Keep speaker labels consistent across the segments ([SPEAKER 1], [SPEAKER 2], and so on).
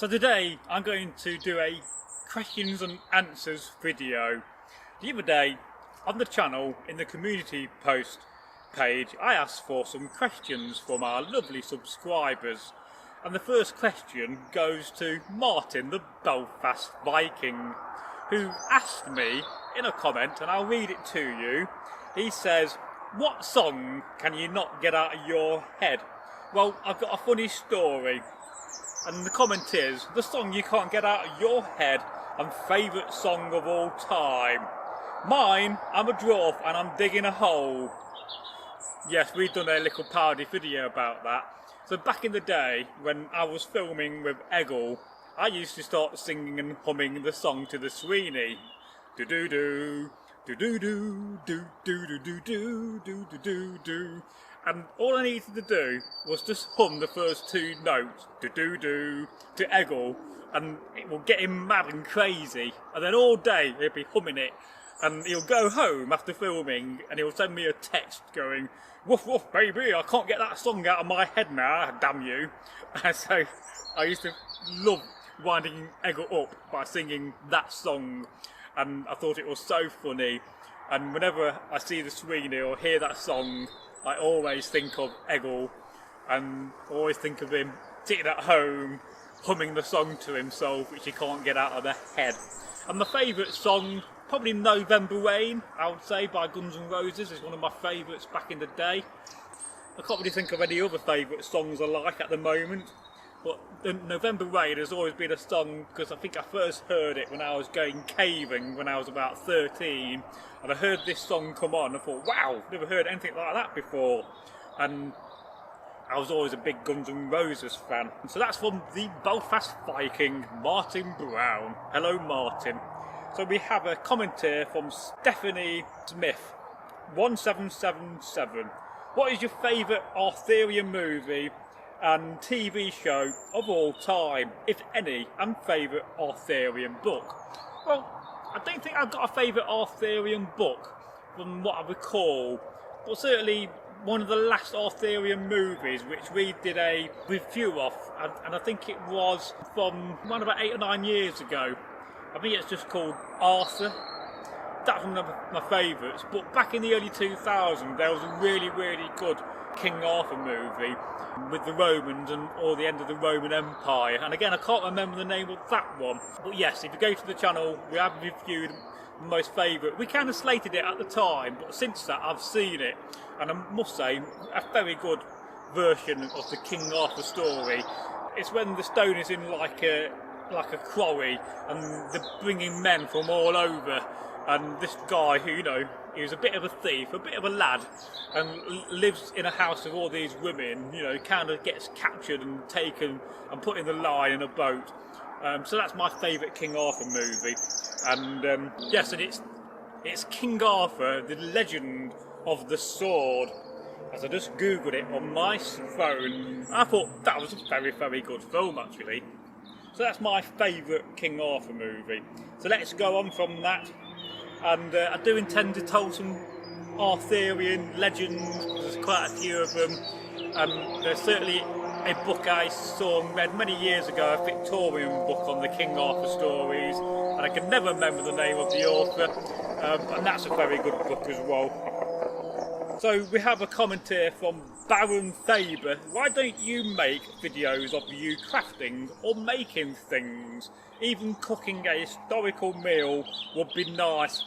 [SPEAKER 1] So today I'm going to do a questions and answers video. The other day on the channel, in the community post page, I asked for some questions from our lovely subscribers. And the first question goes to Martin, the Belfast Viking, who asked me in a comment, and I'll read it to you. He says, "What song can you not get out of your head?" Well, I've got a funny story. And the comment is, the song you can't get out of your head and favourite song of all time. Mine, I'm a dwarf and I'm digging a hole. Yes, we've done a little parody video about that. So back in the day, when I was filming with Eggle, I used to start singing and humming the song to the Sweeney. Do-do-do, do-do-do, do-do-do-do-do-do-do-do. And all I needed to do was just hum the first two notes, do-do-do, to Eggle, and it will get him mad and crazy. And then all day he'll be humming it, and he'll go home after filming and he'll send me a text going, "Woof woof baby, I can't get that song out of my head now, damn you." And so I used to love winding Eggle up by singing that song, and I thought it was so funny. And whenever I see the Sweeney or hear that song, I always think of Eggle, and always think of him sitting at home humming the song to himself, which he can't get out of the head. And my favourite song, probably November Rain, I would say, by Guns N' Roses, is one of my favourites back in the day. I can't really think of any other favourite songs I like at the moment, but the November Rain has always been a song, because I think I first heard it when I was going caving when I was about 13, and I heard this song come on and I thought, wow, never heard anything like that before. And I was always a big Guns N' Roses fan. And so that's from the Belfast Viking, Martin Brown. Hello Martin. So we have a comment here from Stephanie Smith, 1777. What is your favourite Arthurian movie and TV show of all time, if any, and favourite Arthurian book? Well, I don't think I've got a favourite Arthurian book from what I recall, but certainly one of the last Arthurian movies which we did a review of, and I think it was from around about 8 or 9 years ago. I think it's just called Arthur. That's one of my favourites. But back in the early 2000s, there was a really, really good King Arthur movie with the Romans and all the end of the Roman Empire. And again, I can't remember the name of that one. But yes, if you go to the channel, we have reviewed my most favourite. We kind of slated it at the time, but since that I've seen it. And I must say, a very good version of the King Arthur story. It's when the stone is in like a quarry, and they're bringing men from all over, and this guy who, you know, he was a bit of a thief, a bit of a lad, and lives in a house with all these women, you know, kind of gets captured and taken and put in the line in a boat. So that's my favourite King Arthur movie. And yes, and it's King Arthur, the Legend of the Sword. As I just googled it on my phone, I thought that was a very, very good film actually. So that's my favourite King Arthur movie. So let's go on from that. And I do intend to tell some Arthurian legends, there's quite a few of them. And there's certainly a book I saw and read many years ago, a Victorian book on the King Arthur stories. And I can never remember the name of the author. And that's a very good book as well. So we have a comment here from Baron Faber. Why don't you make videos of you crafting or making things? Even cooking a historical meal would be nice.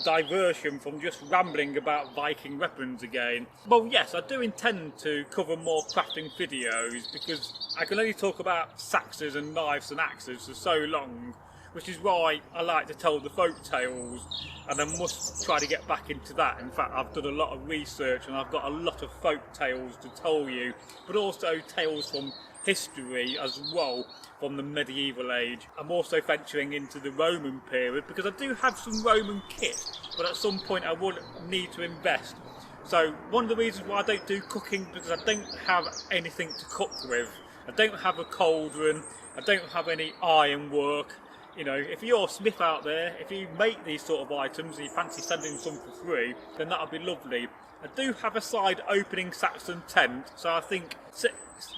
[SPEAKER 1] Diversion from just rambling about Viking weapons again. Well, yes, I do intend to cover more crafting videos, because I can only talk about saxes and knives and axes for so long, which is why I like to tell the folk tales, and I must try to get back into that. In fact, I've done a lot of research and I've got a lot of folk tales to tell you, but also tales from history as well, from the medieval age. I'm also venturing into the Roman period, because I do have some Roman kit, but at some point I would need to invest. So one of the reasons why I don't do cooking, because I don't have anything to cook with. I don't have a cauldron, I don't have any ironwork. You know, if you're a smith out there, if you make these sort of items and you fancy sending some for free, then that would be lovely. I do have a side opening Saxon tent, so I think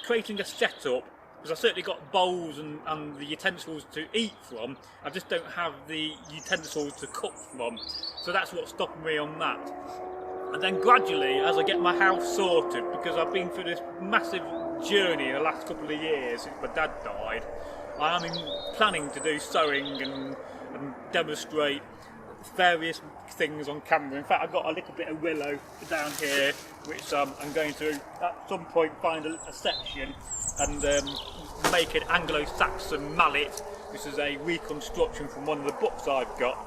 [SPEAKER 1] creating a setup because I've certainly got bowls and the utensils to eat from. I just don't have the utensils to cook from. So that's what's stopping me on that. And then gradually, as I get my house sorted, because I've been through this massive journey in the last couple of years since my dad died, I am planning to do sewing and demonstrate various things on camera. In fact, I've got a little bit of willow down here, which I'm going to at some point find a section and make an Anglo-Saxon mallet, which is a reconstruction from one of the books I've got.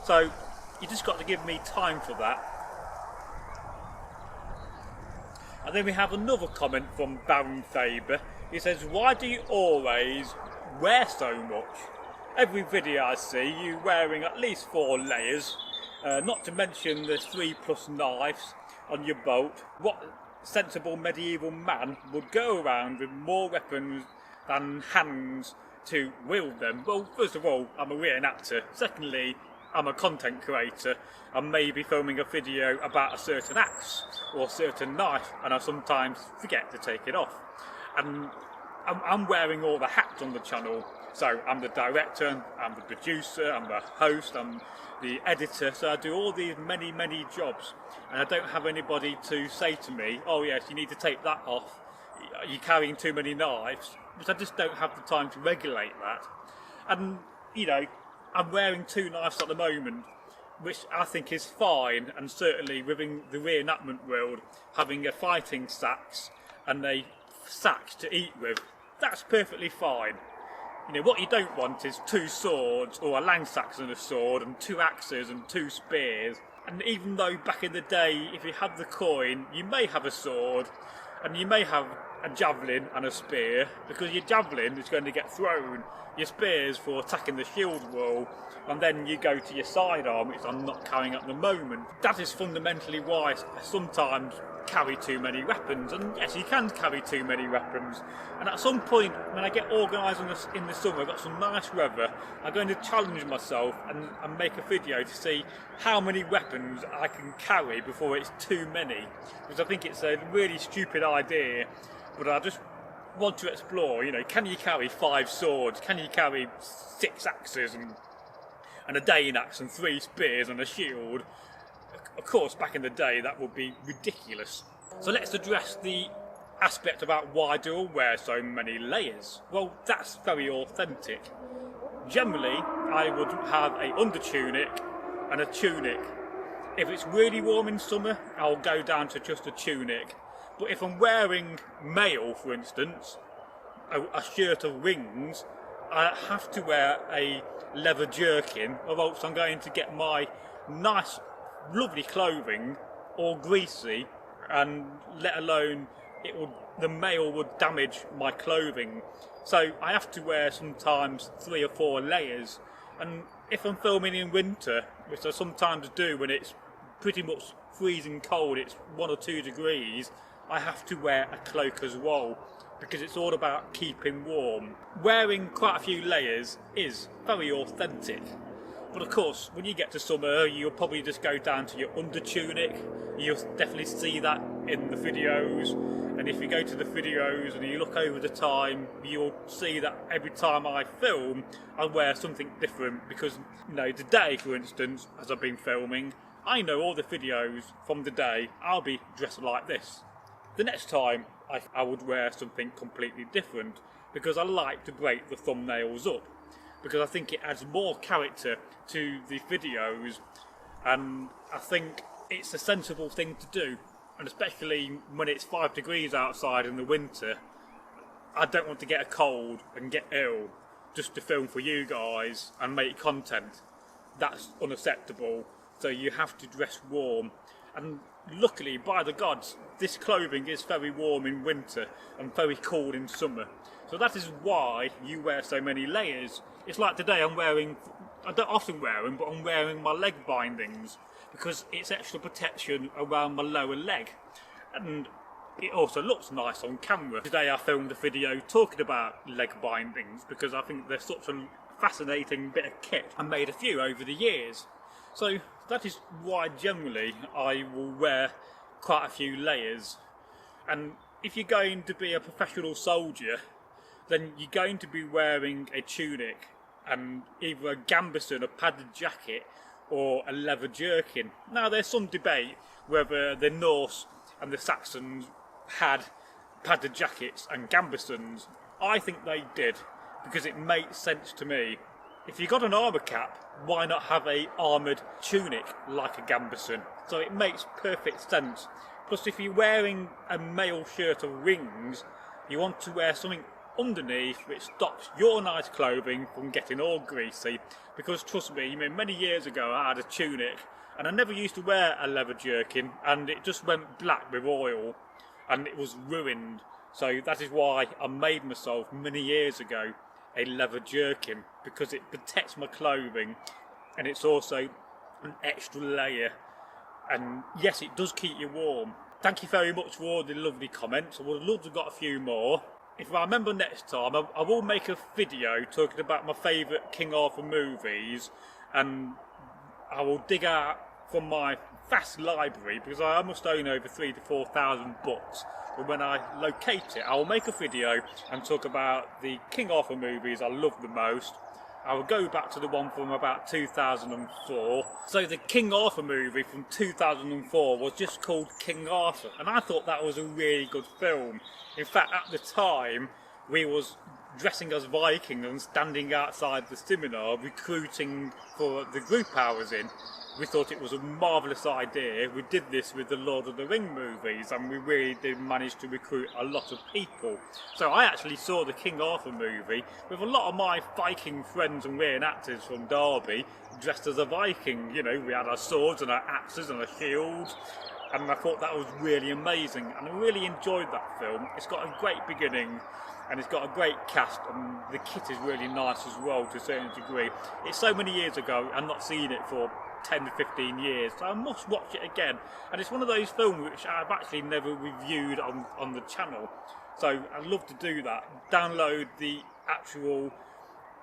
[SPEAKER 1] So you just got to give me time for that. And then we have another comment from Baron Faber. He says, "Why do you always wear so much? Every video I see you wearing at least 4 layers, not to mention the 3+ knives on your boat. What sensible medieval man would go around with more weapons than hands to wield them?" Well, first of all, I'm a reenactor. Secondly, I'm a content creator. I may be filming a video about a certain axe or a certain knife, and I sometimes forget to take it off. And I'm wearing all the hats on the channel. So I'm the director, I'm the producer, I'm the host, I'm the editor. So I do all these many jobs, and I don't have anybody to say to me, "Oh yes, you need to take that off. You're carrying too many knives," because I just don't have the time to regulate that. And you know, I'm wearing 2 knives at the moment, which I think is fine, and certainly within the reenactment world, having a fighting sax and a sax to eat with, that's perfectly fine. You know, what you don't want is 2 swords, or a lang sax and a sword, and 2 axes and 2 spears. And even though back in the day, if you had the coin, you may have a sword, and you may have a javelin and a spear, because your javelin is going to get thrown, your spears for attacking the shield wall, and then you go to your sidearm, which I'm not carrying at the moment. That is fundamentally why I sometimes carry too many weapons. And yes, you can carry too many weapons, and at some point when I get organised in the summer, I've got some nice weather, I'm going to challenge myself and make a video to see how many weapons I can carry before it's too many, because I think it's a really stupid idea, but I just want to explore, you know, can you carry 5 swords, can you carry 6 axes and a Dane axe and 3 spears and a shield? Of course, back in the day, that would be ridiculous. So let's address the aspect about why do I wear so many layers. Well, that's very authentic. Generally, I would have a undertunic and a tunic. If it's really warm in summer, I'll go down to just a tunic. But if I'm wearing mail, for instance, a shirt of wings, I have to wear a leather jerkin, or else I'm going to get my nice, lovely clothing all greasy, and let alone the mail would damage my clothing. So I have to wear sometimes 3 or 4 layers. And if I'm filming in winter, which I sometimes do when it's pretty much freezing cold, it's 1 or 2 degrees, I have to wear a cloak as well, because it's all about keeping warm. Wearing quite a few layers is very authentic. But of course, when you get to summer, you'll probably just go down to your undertunic. You'll definitely see that in the videos. And if you go to the videos and you look over the time, you'll see that every time I film, I wear something different. Because, you know, today, for instance, as I've been filming, I know all the videos from the day, I'll be dressed like this. The next time, I would wear something completely different, because I like to break the thumbnails up, because I think it adds more character to the videos, and I think it's a sensible thing to do. And especially when it's 5 degrees outside in the winter, I don't want to get a cold and get ill just to film for you guys and make content. That's unacceptable. So you have to dress warm. And luckily, by the gods, this clothing is very warm in winter and very cool in summer. So that is why you wear so many layers. It's like today I don't often wear them, but I'm wearing my leg bindings, because it's extra protection around my lower leg. And it also looks nice on camera. Today I filmed a video talking about leg bindings, because I think they're such a fascinating bit of kit. I made a few over the years. So that is why generally I will wear quite a few layers. And if you're going to be a professional soldier, then you're going to be wearing a tunic and either a gambeson, a padded jacket, or a leather jerkin. Now there's some debate whether the Norse and the Saxons had padded jackets and gambesons. I think they did, because it makes sense to me. If you got an armour cap, why not have a armoured tunic like a gambeson? So it makes perfect sense. Plus, if you're wearing a male shirt or rings, you want to wear something underneath which stops your nice clothing from getting all greasy. Because trust me, many years ago I had a tunic and I never used to wear a leather jerkin, and it just went black with oil and it was ruined. So that is why I made myself many years ago a leather jerkin, because it protects my clothing and it's also an extra layer. And yes, it does keep you warm. Thank you very much for all the lovely comments. I would love to have got a few more. If I remember next time, I will make a video talking about my favourite King Arthur movies, and I will dig out from my vast library, because I must own over 3,000 to 4,000 books. But when I locate it, I will make a video and talk about the King Arthur movies I love the most. I will go back to the one from about 2004. So the King Arthur movie from 2004 was just called King Arthur, and I thought that was a really good film. In fact, at the time, we was dressing as Viking and standing outside the seminar recruiting for the group I was in. We thought it was a marvellous idea. We did this with the Lord of the Ring movies, and we really did manage to recruit a lot of people. So I actually saw the King Arthur movie with a lot of my Viking friends and reenactors from Derby dressed as a Viking. You know, we had our swords and our axes and our shields, and I thought that was really amazing, and I really enjoyed that film. It's got a great beginning and it's got a great cast, and the kit is really nice as well to a certain degree. It's so many years ago, I've not seen it for 10 to 15 years, so I must watch it again. And it's one of those films which I've actually never reviewed on the channel, so I'd love to do that. Download the actual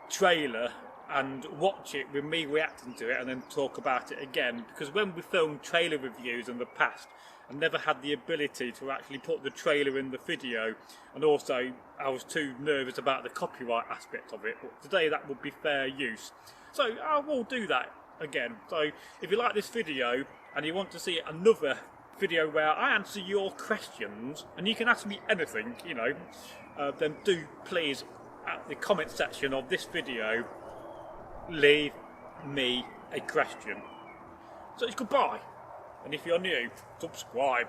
[SPEAKER 1] trailer and watch it with me reacting to it, and then talk about it again. Because when we filmed trailer reviews in the past, I never had the ability to actually put the trailer in the video, and also I was too nervous about the copyright aspect of it. But today that would be fair use, so I will do that again. So if you like this video and you want to see another video where I answer your questions, and you can ask me anything, you know, then do please, at the comment section of this video, leave me a question. So it's goodbye, and if you're new, subscribe.